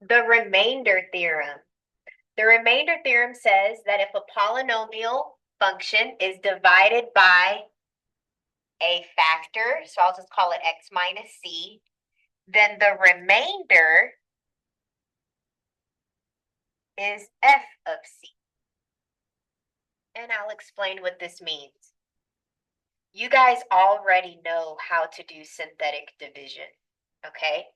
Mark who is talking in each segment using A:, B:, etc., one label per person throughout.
A: The remainder theorem. The remainder theorem says that if a polynomial function is divided by a factor, so I'll just call it x minus c, then the remainder is f of c. And I'll explain what this means. You guys already know how to do synthetic division, okay?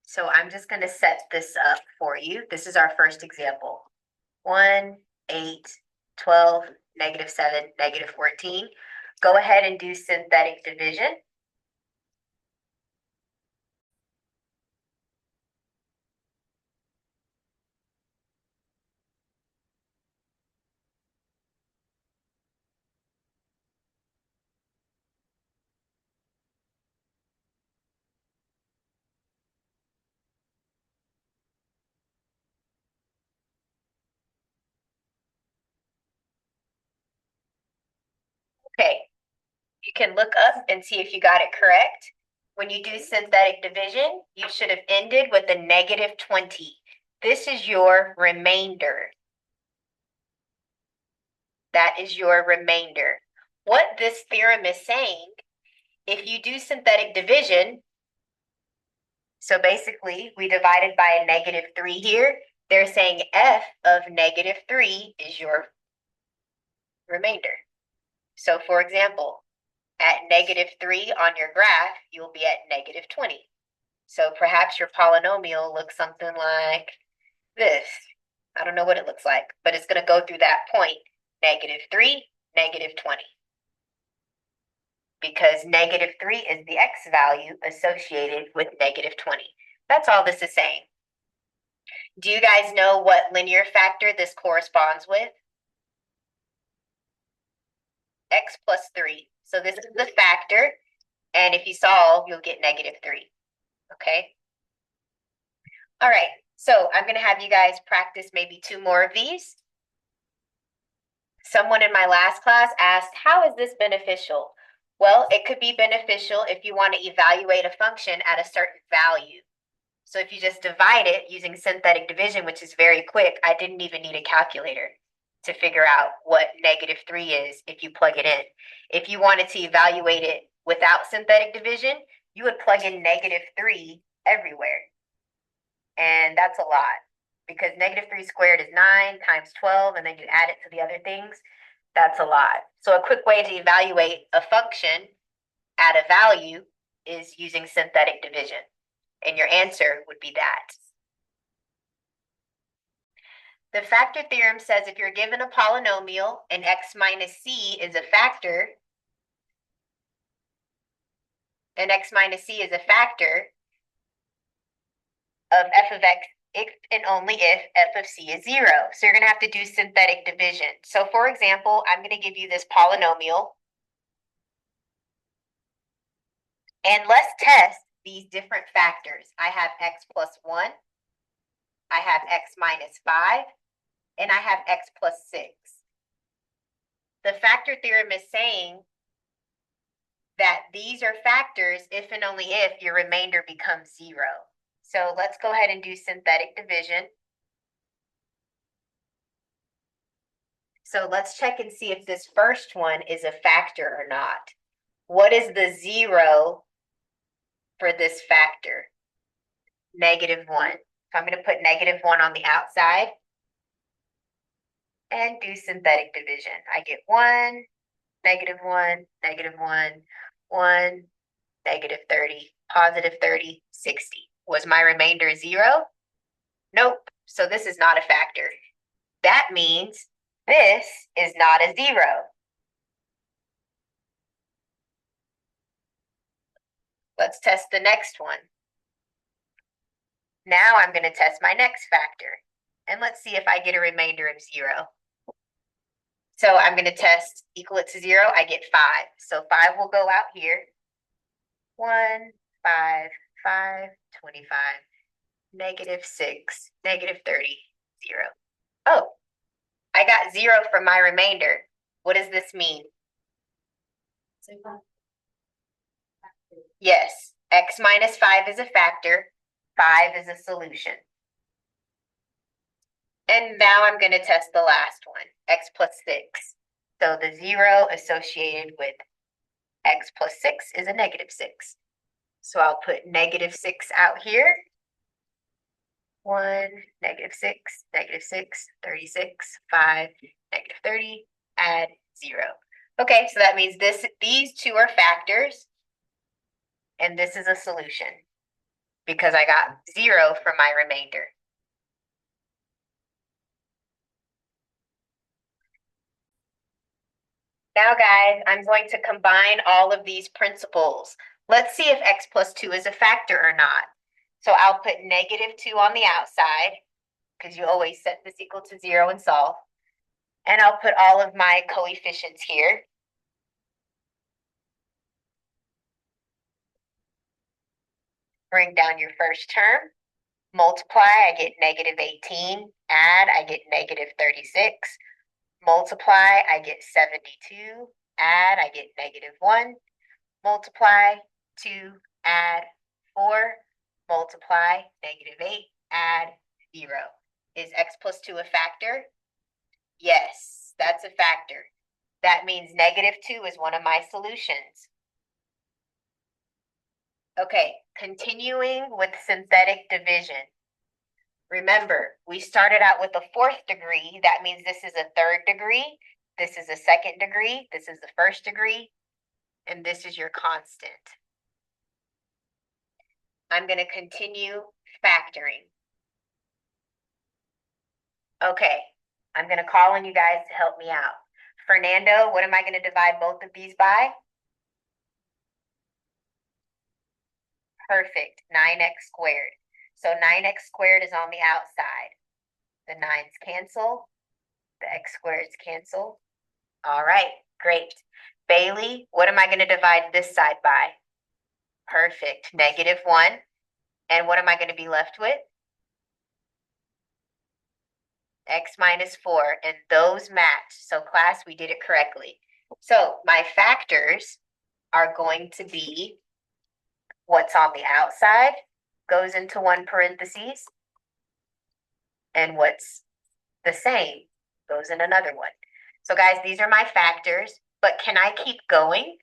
A: So I'm just going to set this up for you. This is our first example. 1, 8, 12, -7, -14. Go ahead and do synthetic division. Okay, you can look up and see if you got it correct. When you do synthetic division, you should have ended with a -20. This is your remainder. That is your remainder. What this theorem is saying, if you do synthetic division, so basically we divided by a -3 here, they're saying f of -3 is your remainder. So for example, at -3 on your graph, you'll be at -20. So perhaps your polynomial looks something like this. I don't know what it looks like, but it's going to go through that point, -3, -20. Because -3 is the x value associated with -20. That's all this is saying. Do you guys know what linear factor this corresponds with? X plus 3. So this is the factor, and if you solve, you'll get -3. Okay? All right, so I'm going to have you guys practice maybe 2 more of these. Someone in my last class asked, how is this beneficial? Well, it could be beneficial if you want to evaluate a function at a certain value. So if you just divide it using synthetic division, which is very quick, I didn't even need a calculator to figure out what -3 is if you plug it in. If you wanted to evaluate it without synthetic division, you would plug in -3 everywhere. And that's a lot because -3 squared is 9 times 12, and then you add it to the other things. That's a lot. So a quick way to evaluate a function at a value is using synthetic division. And your answer would be that. The factor theorem says if you're given a polynomial and x minus c is a factor, and x minus c is a factor of f of x if and only if f of c is 0. So you're going to have to do synthetic division. So for example, I'm going to give you this polynomial. And let's test these different factors. I have x plus 1. I have x minus 5. And I have x plus 6. The factor theorem is saying that these are factors if and only if your remainder becomes 0. So let's go ahead and do synthetic division. So let's check and see if this first one is a factor or not. What is the 0 for this factor? -1. So I'm going to put -1 on the outside and do synthetic division. I get 1, -1, -1, 1, -30, +30, 60. Was my remainder 0? Nope. So this is not a factor. That means this is not a 0. Let's test the next one. Now I'm going to test my next factor. And let's see if I get a remainder of 0. So I'm going to test equal it to 0. I get 5. So 5 will go out here. 1, 5, 5, 25, -6, -30, 0. Oh, I got 0 from my remainder. What does this mean? Yes, x minus 5 is a factor. 5 is a solution. And now I'm going to test the last one, x plus 6. So the 0 associated with x plus 6 is a negative 6. So I'll put negative 6 out here. 1, negative 6, negative 6, 36, 5, negative 30, add 0. Okay, so that means these two are factors, and this is a solution because I got 0 from my remainder. Now, guys, I'm going to combine all of these principles. Let's see if x plus 2 is a factor or not. So I'll put negative 2 on the outside, because you always set this equal to 0 and solve. And I'll put all of my coefficients here. Bring down your first term. Multiply, I get negative 18. Add, I get negative 36. Multiply, I get 72. Add, I get negative 1. Multiply, 2, add 4. Multiply, negative 8, add 0. Is x plus 2 a factor? Yes, that's a factor. That means negative 2 is one of my solutions. Okay, continuing with synthetic division. Remember, we started out with a 4th degree. That means this is a 3rd degree. This is a 2nd degree. This is the 1st degree. And this is your constant. I'm going to continue factoring. Okay, I'm going to call on you guys to help me out. Fernando, what am I going to divide both of these by? Perfect, 9x squared. So 9x squared is on the outside. The 9's cancel. The x squareds cancel. All right, great. Bailey, what am I going to divide this side by? Perfect, negative 1. And what am I going to be left with? X minus 4. And those match. So class, we did it correctly. So my factors are going to be what's on the outside goes into one parentheses, and what's the same goes in another one. So guys, these are my factors, but can I keep going?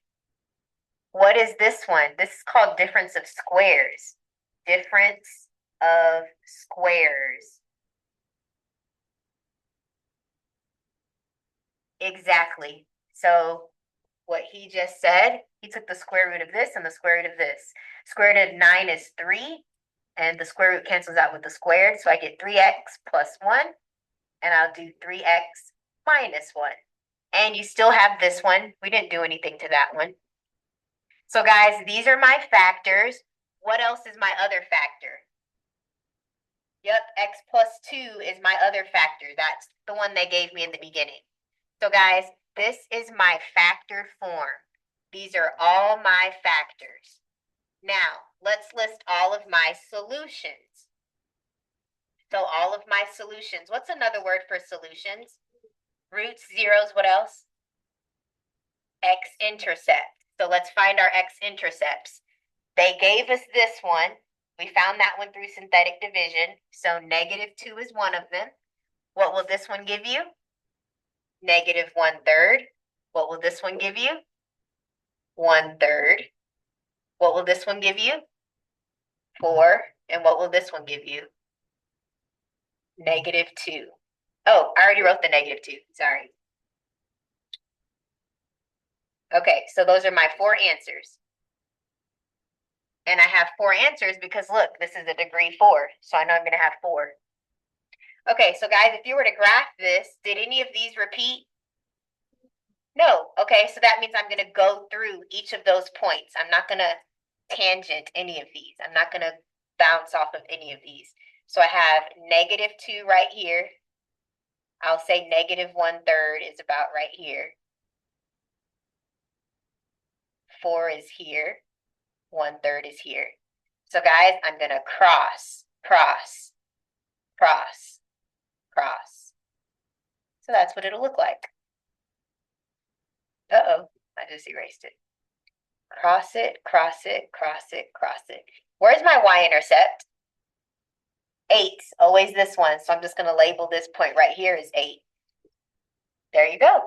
A: What is this one? This is called difference of squares. Difference of squares. Exactly. So what he just said, he took the square root of this and the square root of this. Square root of 9 is 3, and the square root cancels out with the squared, so I get 3x plus 1, and I'll do 3x minus 1. And you still have this one. We didn't do anything to that one. So guys, these are my factors. What else is my other factor? Yep, x plus 2 is my other factor. That's the one they gave me in the beginning. So guys, this is my factor form. These are all my factors. Now, let's list all of my solutions. So all of my solutions. What's another word for solutions? Roots, zeros, what else? X-intercept. So let's find our x-intercepts. They gave us this one. We found that one through synthetic division. So negative 2 is one of them. What will this one give you? Negative 1/3. What will this one give you? 1/3. What will this one give you? 4. And what will this one give you? Negative 2. Oh, I already wrote the negative 2. Sorry. Okay, so those are my 4 answers. And I have 4 answers because look, this is a degree 4. So I know I'm going to have 4. Okay, so guys, if you were to graph this, did any of these repeat? No. Okay, so that means I'm going to go through each of those points. I'm not going to tangent any of these. I'm not going to bounce off of any of these. So I have negative 2 right here. I'll say negative 1/3 is about right here. 4 is here. 1/3 is here. So guys, I'm going to cross, cross, cross, cross. So that's what it'll look like. Uh-oh, I just erased it. Cross it, cross it, cross it, cross it. Where's my y-intercept? 8, always this one. So I'm just going to label this point right here as 8. There you go.